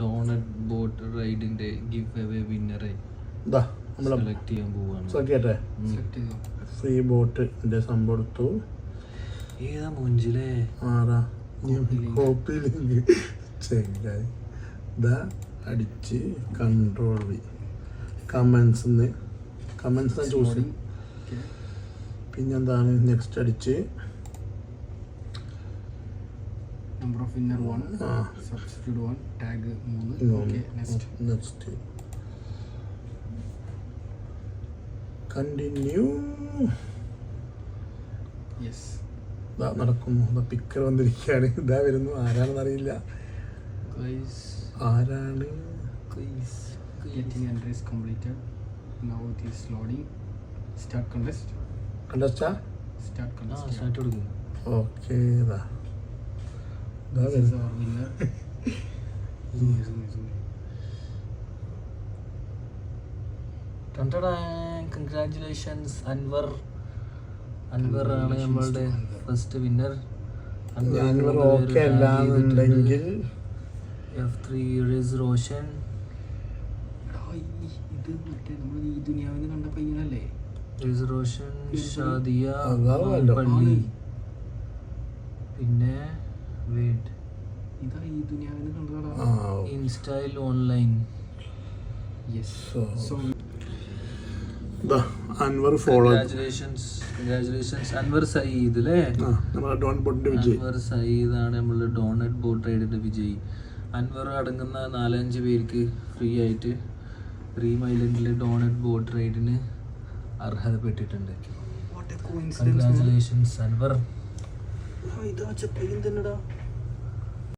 Doughnut boat റൈഡിന്റെ give away വിന്നറെ select ചെയ്യാൻ പോവാണ്. ഫ്രീ ബോട്ടിന്റെ സംഭവം എടുത്തു. ഏതാ മൂഞ്ചിലേ കോപ്പി ലിങ്ക് ചെങ്ങായി ഇതാ അടിച്ച് കൺട്രോൾ കമൻസ് ചൂസ് ചെയ്യും. പിന്നെന്താണ് നെക്സ്റ്റ് അടിച്ച് number of winner 1 substitute 1 tag 3 okay next continue. Yes ഇതാ നടക്കുന്നു. പിക്കർ വന്നിരിക്കുകയാണ്. ഇതാ വരുന്നു. ആരാണെന്ന് അറിയില്ല. ആരാണ്? getting entries completed. Now it is loading. Start contest. Start contest. Start കൊടുക്കും. ഓക്കേ ഇതാ This is our winner. Congratulations Anwar ആണ് നമ്മളുടെ ഫസ്റ്റ് വിന്നർ. ഓക്കെ അല്ലാന്നുണ്ടെങ്കിൽ F3 is റോഷൻ. ഇത് മറ്റേ നമ്മൾ ഈ ദുനിയാവിൽ കണ്ട പയ്യനല്ലേ? റോഷൻ, ഷാദിയ അതാണല്ലോ. പള്ളി. പിന്നെ വെയിറ്റ്, ഇതാ ഈ ദുനിയാവിൽ കണ്ടതാ. ഇൻസ്റ്റൈൽ online. Yes so Anwar follow. Congratulations Anwar Sayyid അല്ലേ? അൻവർ സയ്യിദ് ആണ് നമ്മളുടെ ഡോണറ്റ് ബോട്ട് റൈഡിന്റെ വിജയി. അൻവർ അടങ്ങുന്ന 4-5 പേർക്ക് ഫ്രീ ആയിട്ട് ഡ്രീം ഐലൻഡിലെ ഡോണറ്റ് ബോട്ട് റൈഡിന് അർഹതപ്പെട്ടിട്ടുണ്ട്. കൺഗ്രാറ്റുലേഷൻസ് അൻവർ. ഇതാ ചെപ്പയും തന്നെടാ.